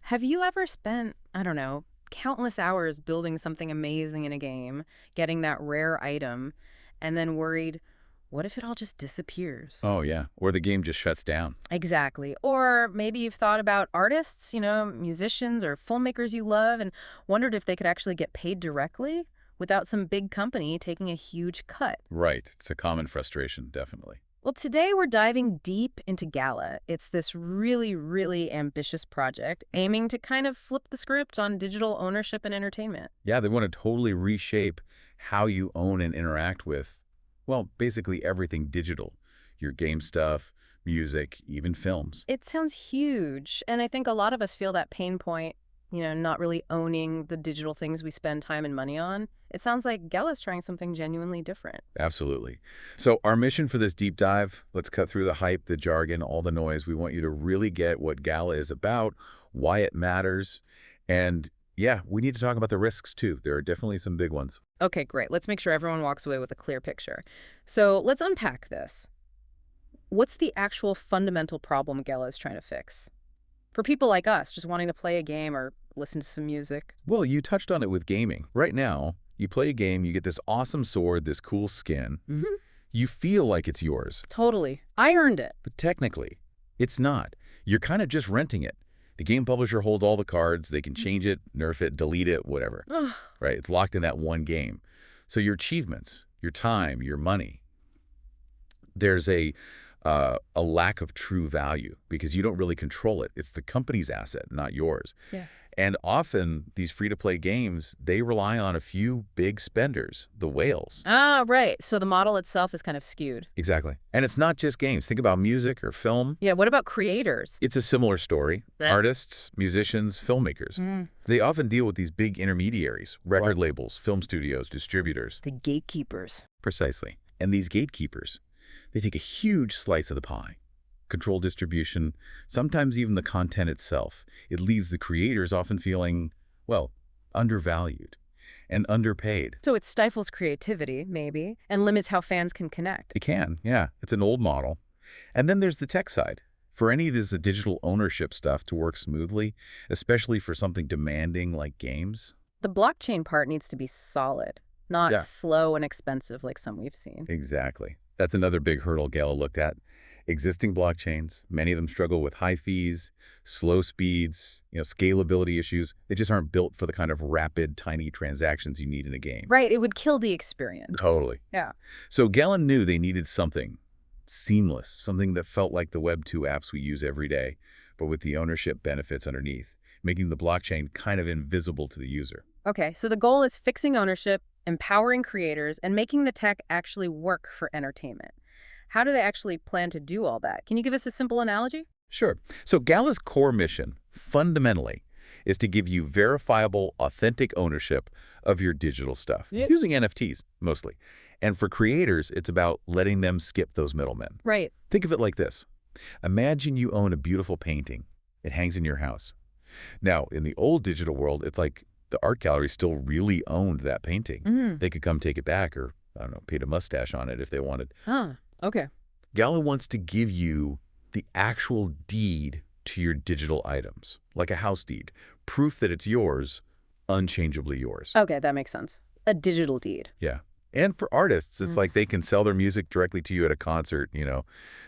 Have you ever spent, I don't know, countless hours building something amazing in a game, getting that rare item, and then worried, what if it all just disappears? Oh, yeah. Or the game just shuts down. Exactly. Or maybe you've thought about artists, musicians or filmmakers you love, and wondered if they could actually get paid directly without some big company taking a huge cut. Right. It's a common frustration, definitely. Well, today we're diving deep into Gala. It's this really, really ambitious project aiming to kind of flip the script on digital ownership and entertainment. Yeah, they want to totally reshape how you own and interact with, well, basically everything digital. Your game stuff, music, even films. It sounds huge, and I think a lot of us feel that pain point, not really owning the digital things we spend time and money on. It sounds like Gala's trying something genuinely different. Absolutely. So our mission for this deep dive, let's cut through the hype, the jargon, all the noise. We want you to really get what Gala is about, why it matters, and yeah, we need to talk about the risks too. There are definitely some big ones. Okay, great. Let's make sure everyone walks away with a clear picture. So let's unpack this. What's the actual fundamental problem Gala is trying to fix? For people like us, just wanting to play a game or listen to some music. Well, you touched on it with gaming. Right now, you play a game, you get this awesome sword, this cool skin. You feel like it's yours, Totally. I earned it. but technically, it's not. You're kind of just renting it. The game publisher holds all the cards. They can change it, nerf it, delete it, whatever. Ugh. Right? It's locked in that one game. So your achievements, your time, your money, there's a lack of true value because you don't really control it. It's the company's asset, not yours. Yeah. And often these free-to-play games, they rely on a few big spenders, the whales. Ah, right. So the model itself is kind of skewed. Exactly. And it's not just games. Think about music or film. Yeah, what about creators? It's a similar story. Yeah. Artists, musicians, filmmakers. They often deal with these big intermediaries, record labels, film studios, distributors. The gatekeepers. Precisely. And these gatekeepers, they take a huge slice of the pie. Control distribution, sometimes even the content itself. It leaves the creators often feeling, well, undervalued and underpaid. So it stifles creativity, maybe, and limits how fans can connect. It can, yeah. It's an old model. And then there's the tech side. For any of this digital ownership stuff to work smoothly, especially for something demanding like games. The blockchain part needs to be solid, not Yeah. slow and expensive like some we've seen. Exactly. That's another big hurdle Gala looked at. Existing blockchains, many of them struggle with high fees, slow speeds, scalability issues. They just aren't built for the kind of rapid, tiny transactions you need in a game. Right, it would kill the experience. Totally. Yeah. So Gala knew they needed something seamless, something that felt like the Web 2 apps we use every day, but with the ownership benefits underneath, making the blockchain kind of invisible to the user. Okay, so the goal is fixing ownership, empowering creators, and making the tech actually work for entertainment. How do they actually plan to do all that? Can you give us a simple analogy? Sure. So Gala's core mission, fundamentally, is to give you verifiable, authentic ownership of your digital stuff, using NFTs, mostly. And for creators, it's about letting them skip those middlemen. Right. Think of it like this. Imagine you own a beautiful painting. It hangs in your house. Now, in the old digital world, it's like the art gallery still really owned that painting. They could come take it back or, I don't know, paint a mustache on it if they wanted. Okay. Gala wants to give you the actual deed to your digital items, like a house deed, proof that it's yours, unchangeably yours. Okay, that makes sense. A digital deed. Yeah. And for artists, it's like they can sell their music directly to you at a concert,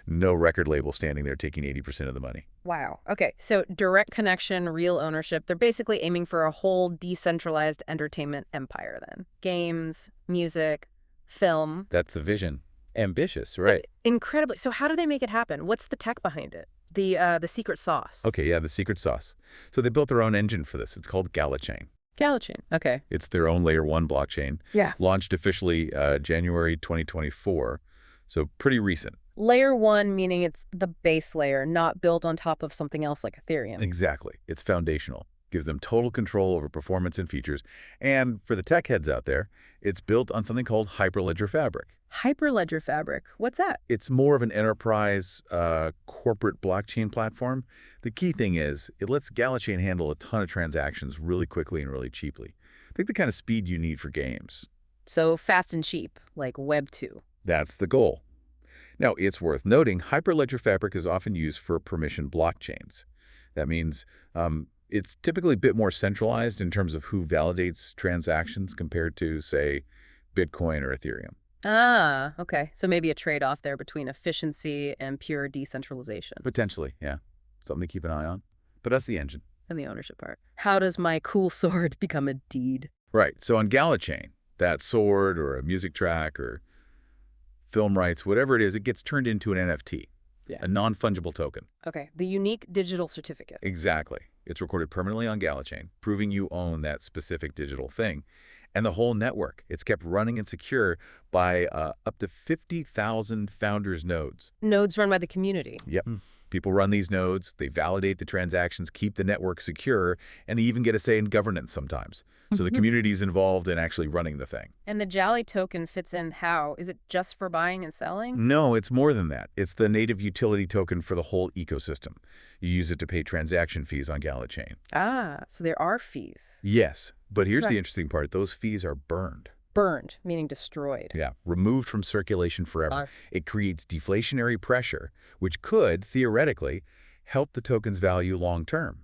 no record label standing there taking 80% of the money. Wow. Okay, so direct connection, real ownership. They're basically aiming for a whole decentralized entertainment empire then. Games, music, film. That's the vision. Ambitious, right? Incredibly. So how do they make it happen? What's the tech behind it? The secret sauce. Okay, yeah, the secret sauce. So they built their own engine for this. It's called Gala Chain. Gala Chain. Okay. It's their own layer 1 blockchain. Yeah. Launched officially January 2024, so pretty recent. Layer 1 meaning it's the base layer, not built on top of something else like Ethereum. Exactly. It's foundational. Gives them total control over performance and features. And for the tech heads out there, it's built on something called Hyperledger Fabric. Hyperledger Fabric. What's that? It's more of an enterprise corporate blockchain platform. The key thing is it lets Gala Chain handle a ton of transactions really quickly and really cheaply. Think the kind of speed you need for games. So fast and cheap, like Web 2. That's the goal. Now, it's worth noting Hyperledger Fabric is often used for permission blockchains. That means It's typically a bit more centralized in terms of who validates transactions compared to, say, Bitcoin or Ethereum. Ah, okay. So maybe a trade-off there between efficiency and pure decentralization Potentially, yeah. Something to keep an eye on. But that's the engine. and the ownership part. How does my cool sword become a deed? Right. So on Gala Chain, that sword or a music track or film rights, whatever it is, it gets turned into an NFT, Yeah. a non-fungible token. Okay, the unique digital certificate. Exactly. It's recorded permanently on Gala Chain, proving you own that specific digital thing. And the whole network, it's kept running and secure by up to 50,000 founders' nodes. Nodes run by the community. Yep. People run these nodes, they validate the transactions, keep the network secure, and they even get a say in governance sometimes. So the community is involved in actually running the thing. And the Jolly token fits in how? Is it just for buying and selling? No, it's more than that. It's the native utility token for the whole ecosystem. You use it to pay transaction fees on Gala Chain. Ah, so there are fees. Yes, but here's Right. the interesting part. Those fees are burned. Burned, meaning destroyed. Yeah, removed from circulation forever. Uh. It creates deflationary pressure, which could, theoretically, help the token's value long term.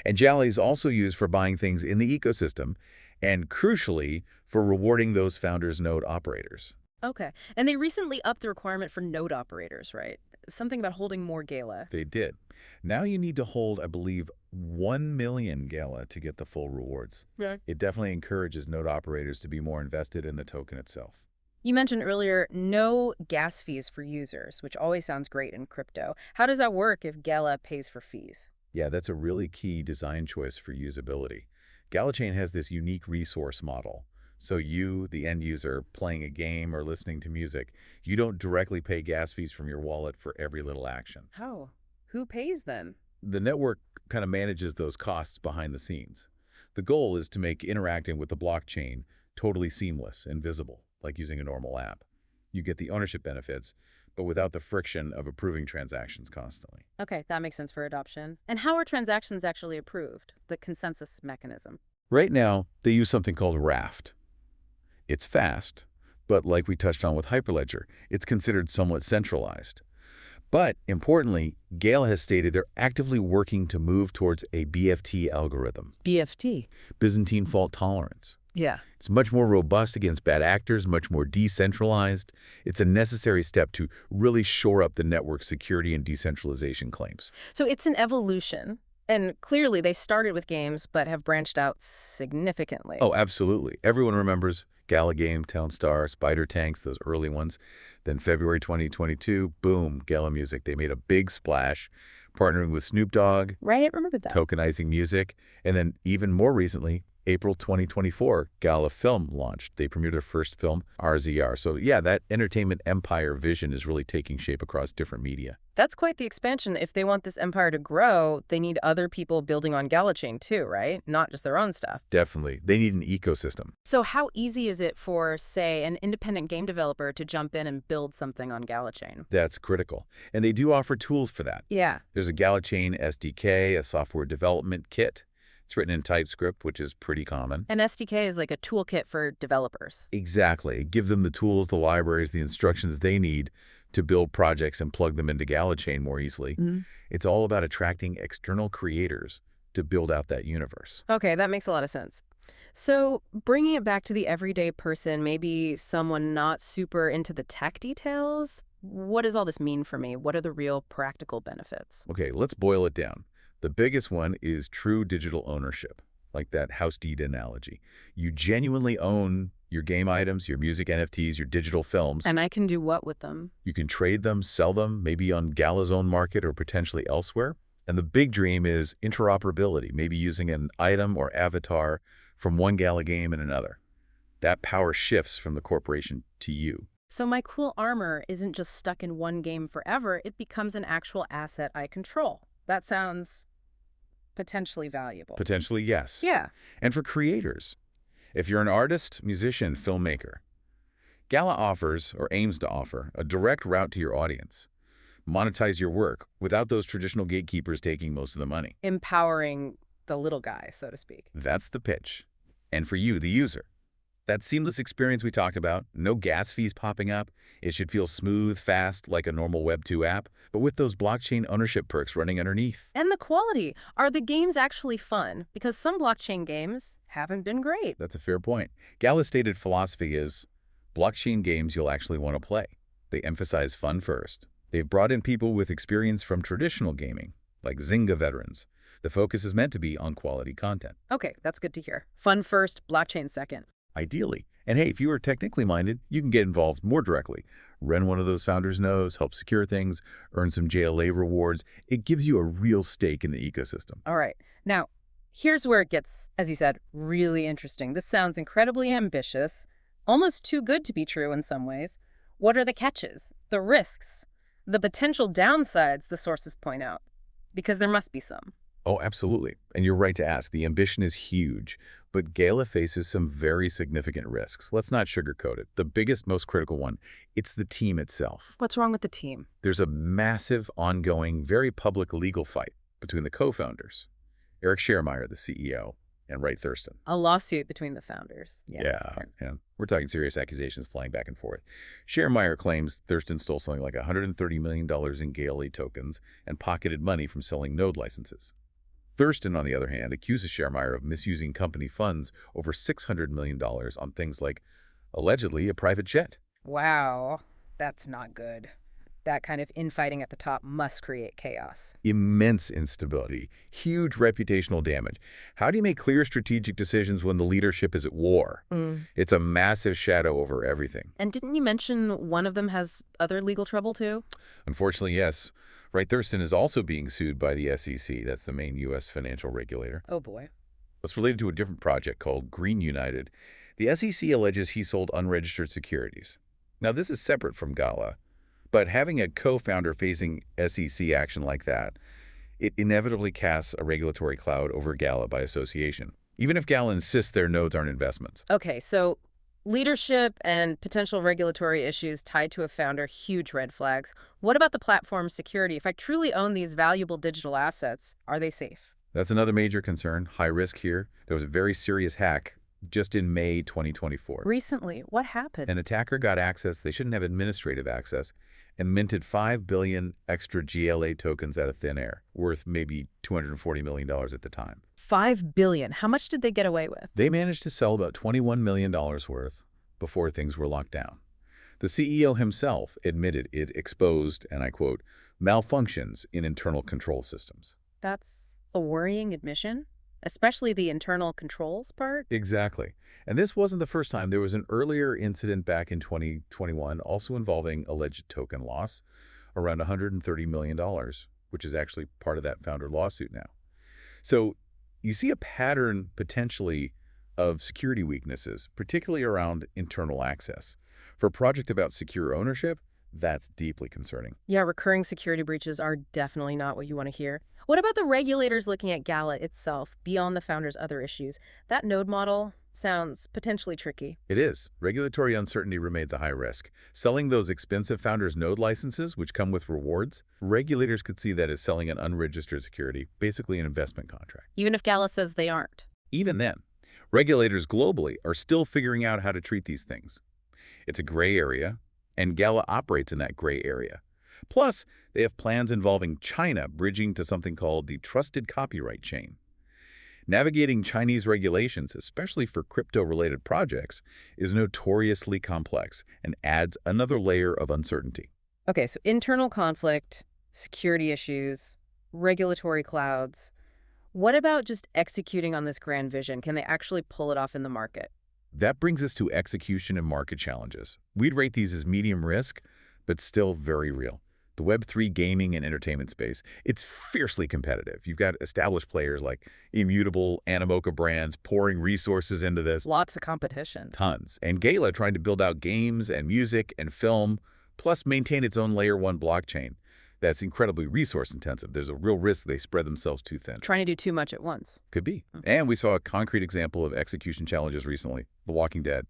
And Jolly is also used for buying things in the ecosystem and, crucially, for rewarding those founders' node operators. Okay. And they recently upped the requirement for node operators, right? Something about holding more Gala. They did. Now you need to hold, I believe, 1 million Gala to get the full rewards. Yeah. It definitely encourages node operators to be more invested in the token itself. You mentioned earlier no gas fees for users, which always sounds great in crypto. How does that work if Gala pays for fees? Yeah, that's a really key design choice for usability. GalaChain has this unique resource model. So you, the end user, playing a game or listening to music, you don't directly pay gas fees from your wallet for every little action. How? Who pays then? The network kind of manages those costs behind the scenes. The goal is to make interacting with the blockchain totally seamless and visible, like using a normal app. You get the ownership benefits, but without the friction of approving transactions constantly. Okay, that makes sense for adoption. And how are transactions actually approved? The consensus mechanism. Right now, they use something called Raft. It's fast, but like we touched on with Hyperledger, it's considered somewhat centralized. But importantly, Gala has stated they're actively working to move towards a BFT algorithm, BFT. Byzantine fault tolerance. Yeah. It's much more robust against bad actors, much more decentralized. It's a necessary step to really shore up the network's security and decentralization claims. So it's an evolution. And clearly they started with games but have branched out significantly. Oh, absolutely. Everyone remembers Gala Game, Town Star, Spider Tanks, those early ones. Then February 2022, boom, Gala Music. They made a big splash, partnering with Snoop Dogg, Right, I remember that. tokenizing music, and then even more recently, April 2024, Gala Film launched. They premiered their first film, RZR. So yeah, that entertainment empire vision is really taking shape across different media. That's quite the expansion. If they want this empire to grow, they need other people building on GalaChain too, right? Not just their own stuff. Definitely. They need an ecosystem. So how easy is it for, say, an independent game developer to jump in and build something on GalaChain? That's critical. And they do offer tools for that. Yeah. There's a GalaChain SDK, a software development kit. It's written in TypeScript, which is pretty common. An SDK is like a toolkit for developers. Exactly. Give them the tools, the libraries, the instructions they need to build projects and plug them into GalaChain more easily. It's all about attracting external creators to build out that universe. Okay, that makes a lot of sense. So bringing it back to the everyday person, maybe someone not super into the tech details, what does all this mean for me? What are the real practical benefits? Okay, let's boil it down. The biggest one is true digital ownership, like that house deed analogy. You genuinely own your game items, your music NFTs, your digital films. And I can do what with them? You can trade them, sell them, maybe on Gala's own market or potentially elsewhere. And the big dream is interoperability, maybe using an item or avatar from one Gala game and another. That power shifts from the corporation to you. So my cool armor isn't just stuck in one game forever, it becomes an actual asset I control. That sounds potentially valuable. Potentially, yes. Yeah. And for creators, if you're an artist, musician, filmmaker, Gala offers, or aims to offer, a direct route to your audience. Monetize your work without those traditional gatekeepers taking most of the money. Empowering the little guy, so to speak. That's the pitch. And for you, the user, That seamless experience we talked about, no gas fees popping up. It should feel smooth, fast, like a normal Web 2 app, but with those blockchain ownership perks running underneath. And the quality. Are the games actually fun? Because some blockchain games haven't been great. That's a fair point. Gala's stated philosophy is blockchain games you'll actually want to play. They emphasize fun first. They've brought in people with experience from traditional gaming, like Zynga veterans. The focus is meant to be on quality content. Okay, that's good to hear. Fun first, blockchain second. Ideally. And hey, if you are technically minded, you can get involved more directly. Run one of those founders' nodes, help secure things, earn some JLA rewards. It gives you a real stake in the ecosystem. All right. Now, here's where it gets, as you said, really interesting. This sounds incredibly ambitious, almost too good to be true in some ways. What are the catches, the risks, the potential downsides the sources point out? Because there must be some. Oh, absolutely. And you're right to ask. The ambition is huge, but Gala faces some very significant risks. Let's not sugarcoat it. The biggest, most critical one, it's the team itself. What's wrong with the team? There's a massive, ongoing, very public legal fight between the co-founders, Eric Schermeyer, the CEO, and Wright Thurston. A lawsuit between the founders. Yeah. We're talking serious accusations flying back and forth. Schermeyer claims Thurston stole something like $130 million in Gala tokens and pocketed money from selling node licenses. Thurston, on the other hand, accuses Schermeyer of misusing company funds over $600 million on things like, allegedly, a private jet. Wow, that's not good. That kind of infighting at the top must create chaos. Immense instability, huge reputational damage. How do you make clear strategic decisions when the leadership is at war? It's a massive shadow over everything. And didn't you mention one of them has other legal trouble too? Unfortunately, yes. Wright Thurston is also being sued by the SEC. That's the main U.S. financial regulator. Oh boy. It's related to a different project called Green United. The SEC alleges he sold unregistered securities. Now, this is separate from Gala, but having a co-founder facing SEC action like that, it inevitably casts a regulatory cloud over Gala by association, even if Gala insists their nodes aren't investments. Okay, so leadership and potential regulatory issues tied to a founder, huge red flags. What about the platform's security? If I truly own these valuable digital assets, are they safe? That's another major concern, high risk here. There was a very serious hack just in May 2024. Recently, what happened? An attacker got access, they shouldn't have administrative access, and minted 5 billion extra GLA tokens out of thin air, worth maybe $240 million at the time. 5 billion. How much did they get away with? They managed to sell about $21 million worth before things were locked down. The CEO himself admitted it exposed, and I quote, malfunctions in internal control systems. That's a worrying admission, especially the internal controls part. Exactly. And this wasn't the first time. There was an earlier incident back in 2021 also involving alleged token loss, around $130 million, which is actually part of that founder lawsuit now. So you see a pattern potentially of security weaknesses, particularly around internal access. For a project about secure ownership, that's deeply concerning. Yeah, recurring security breaches are definitely not what you want to hear. What about the regulators looking at Gala itself, beyond the founder's other issues? That node model sounds potentially tricky. It is. Regulatory uncertainty remains a high risk. Selling those expensive founders' node licenses, which come with rewards, regulators could see that as selling an unregistered security, basically an investment contract. Even if Gala says they aren't. Even then, regulators globally are still figuring out how to treat these things. It's a gray area, and Gala operates in that gray area. Plus, they have plans involving China bridging to something called the trusted copyright chain. Navigating Chinese regulations, especially for crypto-related projects, is notoriously complex and adds another layer of uncertainty. Okay, so internal conflict, security issues, regulatory clouds. What about just executing on this grand vision? Can they actually pull it off in the market? That brings us to execution and market challenges. We'd rate these as medium risk, but still very real. The Web3 gaming and entertainment space, it's fiercely competitive. You've got established players like Immutable, Animoca brands pouring resources into this. Lots of competition. Tons. And Gala trying to build out games and music and film, plus maintain its own layer 1 blockchain. That's incredibly resource intensive. There's a real risk they spread themselves too thin. Trying to do too much at once. Could be. And we saw a concrete example of execution challenges recently. The Walking Dead.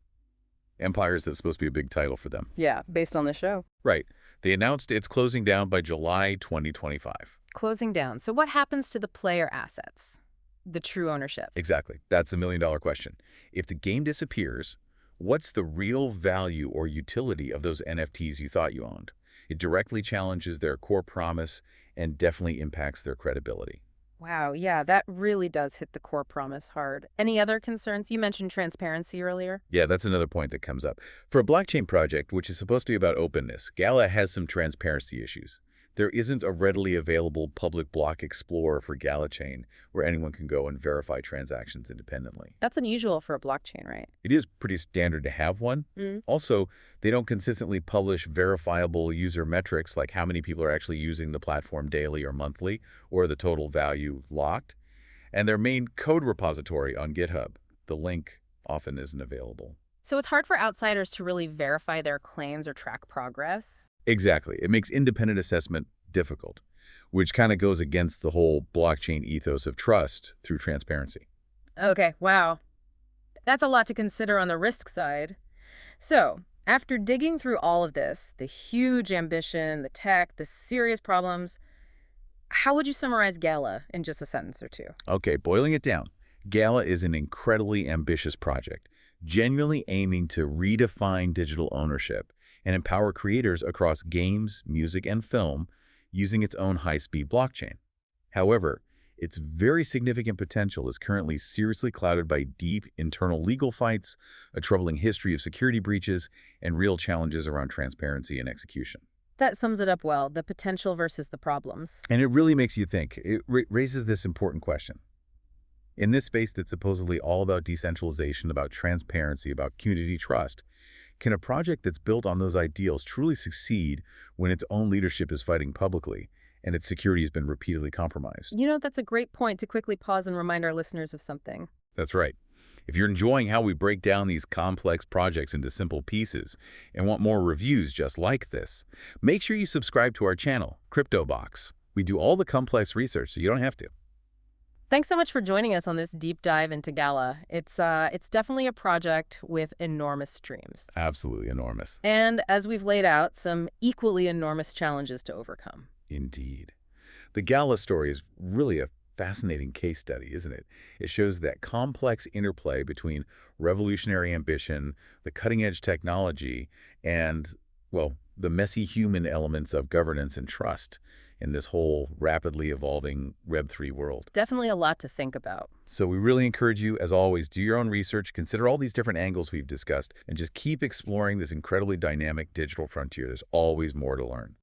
Empires, that's supposed to be a big title for them. Yeah, based on the show. Right. They announced it's closing down by July 2025. Closing down. So what happens to the player assets? The true ownership? Exactly. That's the million-dollar question. If the game disappears, what's the real value or utility of those NFTs you thought you owned? It directly challenges their core promise and definitely impacts their credibility. Wow, yeah, that really does hit the core promise hard. Any other concerns? You mentioned transparency earlier. Yeah, that's another point that comes up. For a blockchain project, which is supposed to be about openness, Gala has some transparency issues. There isn't a readily available public block explorer for Gala chain where anyone can go and verify transactions independently. That's unusual for a blockchain, right? It is pretty standard to have one. Also, they don't consistently publish verifiable user metrics like how many people are actually using the platform daily or monthly, or the total value locked. And their main code repository on GitHub, the link often isn't available. So it's hard for outsiders to really verify their claims or track progress. Exactly. It makes independent assessment difficult, which kind of goes against the whole blockchain ethos of trust through transparency. Okay, wow. That's a lot to consider on the risk side. So, after digging through all of this, the huge ambition, the tech, the serious problems, how would you summarize Gala in just a sentence or two? Okay, boiling it down, Gala is an incredibly ambitious project, genuinely aiming to redefine digital ownership and empower creators across games, music, and film using its own high-speed blockchain. However, its very significant potential is currently seriously clouded by deep internal legal fights, a troubling history of security breaches, and real challenges around transparency and execution. That sums it up well, the potential versus the problems. And it really makes you think. It raises this important question. In this space that's supposedly all about decentralization, about transparency, about community trust, can a project that's built on those ideals truly succeed when its own leadership is fighting publicly and its security has been repeatedly compromised? You know, that's a great point to quickly pause and remind our listeners of something. That's right. If you're enjoying how we break down these complex projects into simple pieces and want more reviews just like this, make sure you subscribe to our channel, CryptoBox. We do all the complex research so you don't have to. Thanks so much for joining us on this deep dive into Gala. It's definitely a project with enormous dreams. Absolutely enormous. And as we've laid out, some equally enormous challenges to overcome. Indeed. The Gala story is really a fascinating case study, isn't it? It shows that complex interplay between revolutionary ambition, the cutting-edge technology, and, well, the messy human elements of governance and trust in this whole rapidly evolving Web3 world. Definitely a lot to think about. So we really encourage you, as always, do your own research, consider all these different angles we've discussed, and just keep exploring this incredibly dynamic digital frontier. There's always more to learn.